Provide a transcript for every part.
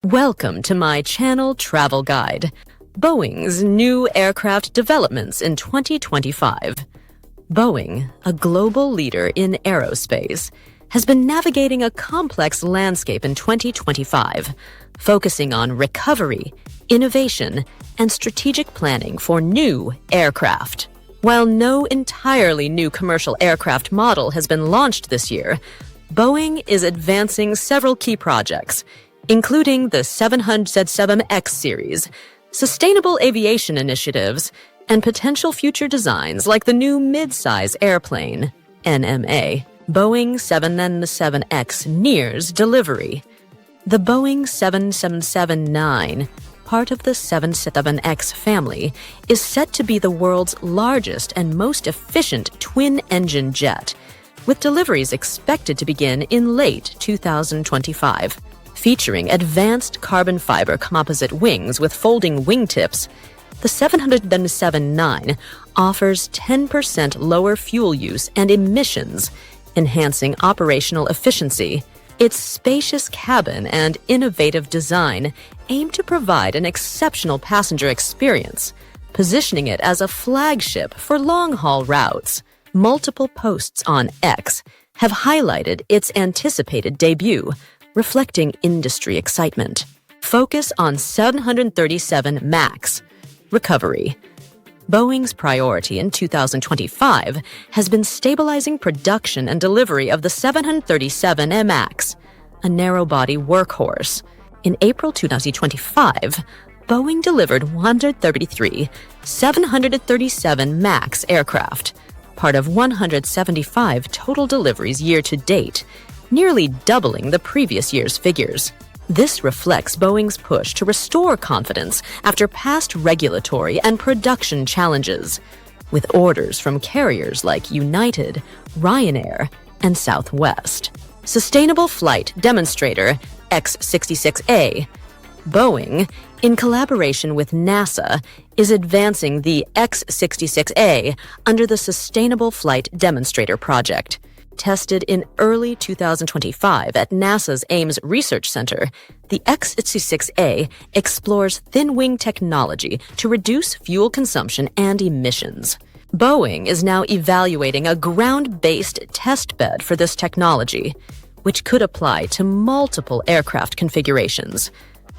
Welcome to my channel travel guide, Boeing's new aircraft developments in 2025. Boeing, a global leader in aerospace, has been navigating a complex landscape in 2025, focusing on recovery, innovation, and strategic planning for new aircraft. While no entirely new commercial aircraft model has been launched this year, Boeing is advancing several key projects, including the 707X series, sustainable aviation initiatives, and potential future designs like the new Midsize Airplane, NMA. Boeing 777X nears delivery. The Boeing 777-9, part of the 777X family, is set to be the world's largest and most efficient twin-engine jet, with deliveries expected to begin in late 2025. Featuring advanced carbon fiber composite wings with folding wingtips, the 777-9 offers 10% lower fuel use and emissions, enhancing operational efficiency. Its spacious cabin and innovative design aim to provide an exceptional passenger experience, positioning it as a flagship for long-haul routes. Multiple posts on X have highlighted its anticipated debut, reflecting industry excitement. Focus on 737 MAX. Recovery. Boeing's priority in 2025 has been stabilizing production and delivery of the 737 MAX, a narrow-body workhorse. In April 2025, Boeing delivered 133 737 MAX aircraft, part of 175 total deliveries year-to-date, nearly doubling the previous year's figures. This reflects Boeing's push to restore confidence after past regulatory and production challenges, with orders from carriers like United, Ryanair, and Southwest. Sustainable Flight Demonstrator X-66A. Boeing, in collaboration with NASA, is advancing the X-66A under the Sustainable Flight Demonstrator project. Tested in early 2025 at NASA's Ames Research Center, the X-66A explores thin-wing technology to reduce fuel consumption and emissions. Boeing is now evaluating a ground-based test bed for this technology, which could apply to multiple aircraft configurations,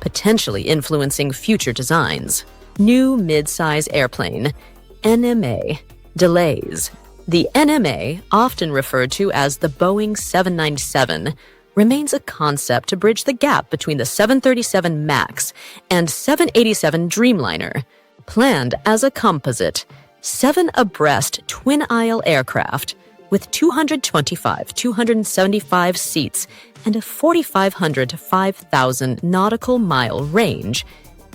potentially influencing future designs. New Midsize Airplane, NMA, delays. The NMA, often referred to as the Boeing 797, remains a concept to bridge the gap between the 737 MAX and 787 Dreamliner. Planned as a composite, 7 abreast twin-aisle aircraft with 275 seats and a 4,500 to 5,000 nautical mile range,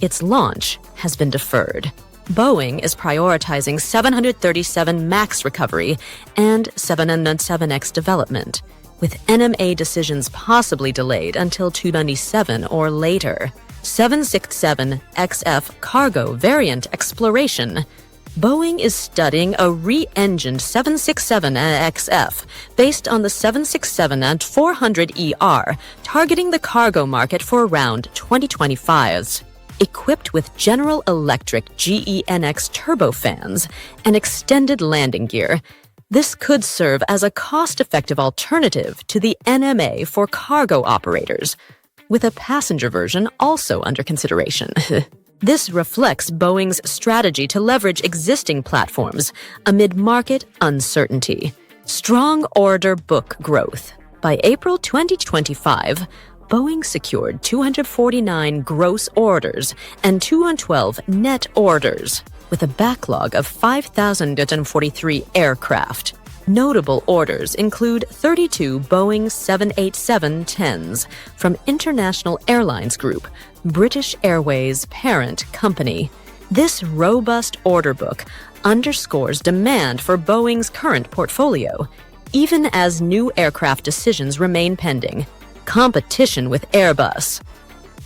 its launch has been deferred. Boeing is prioritizing 737 MAX recovery and 777X development, with NMA decisions possibly delayed until 2027 or later. 767XF cargo variant exploration. Boeing is studying a re-engined 767XF based on the 767 and 400ER, targeting the cargo market for around 2025's. Equipped with General Electric GEnx turbofans and extended landing gear, this could serve as a cost-effective alternative to the NMA for cargo operators, with a passenger version also under consideration. This reflects Boeing's strategy to leverage existing platforms amid market uncertainty. Strong order book growth. By April 2025, Boeing secured 249 gross orders and 212 net orders, with a backlog of 5,043 aircraft. Notable orders include 32 Boeing 787-10s from International Airlines Group, British Airways' parent company. This robust order book underscores demand for Boeing's current portfolio, even as new aircraft decisions remain pending. Competition with Airbus.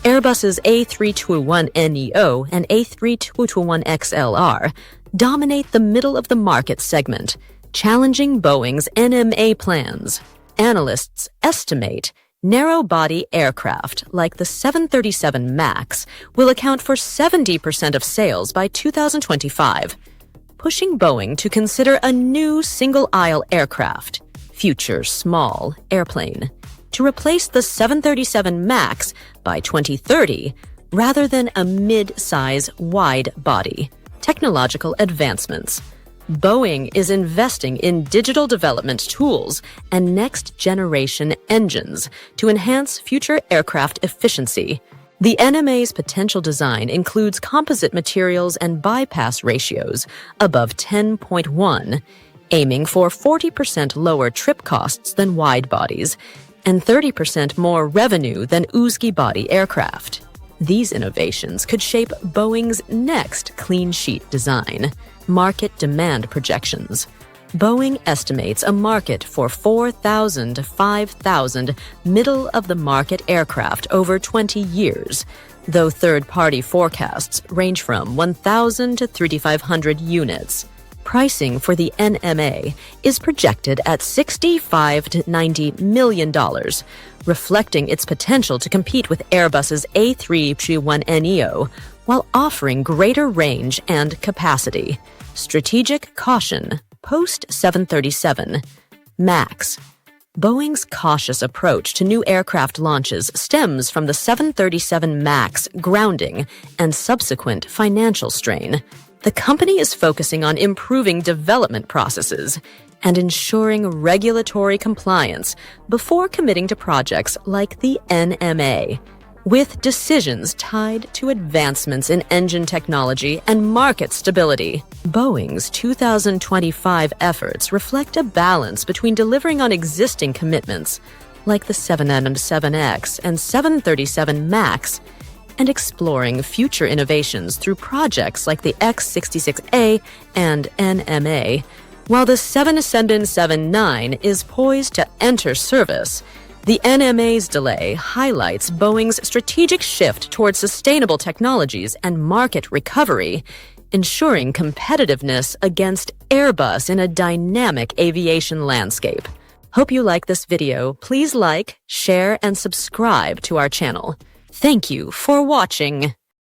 Airbus's A321neo and A321XLR dominate the middle-of-the-market segment, challenging Boeing's NMA plans. Analysts estimate Narrow-body aircraft, like the 737 MAX, will account for 70% of sales by 2025, pushing Boeing to consider a new single-aisle aircraft, Future Small Airplane, to replace the 737 MAX by 2030 rather than a mid-size wide body. Technological advancements. Boeing is investing in digital development tools and next-generation engines to enhance future aircraft efficiency. The NMA's potential design includes composite materials and bypass ratios above 10.1, aiming for 40% lower trip costs than wide bodies and 30% more revenue than Uzgi-body aircraft. These innovations could shape Boeing's next clean sheet design. Market demand projections. Boeing estimates a market for 4,000 to 5,000 middle-of-the-market aircraft over 20 years, though third-party forecasts range from 1,000 to 3,500 units. Pricing for the NMA is projected at $65 to $90 million, reflecting its potential to compete with Airbus's A321neo while offering greater range and capacity. Strategic caution post-737. MAX. Boeing's cautious approach to new aircraft launches stems from the 737 MAX grounding and subsequent financial strain. The company is focusing on improving development processes and ensuring regulatory compliance before committing to projects like the NMA, with decisions tied to advancements in engine technology and market stability. Boeing's 2025 efforts reflect a balance between delivering on existing commitments, like the 777X and 737 MAX, and exploring future innovations through projects like the X-66A and NMA. While the 777-9 is poised to enter service, the NMA's delay highlights Boeing's strategic shift towards sustainable technologies and market recovery, ensuring competitiveness against Airbus in a dynamic aviation landscape. Hope you like this video. Please like, share, and subscribe to our channel. Thank you for watching.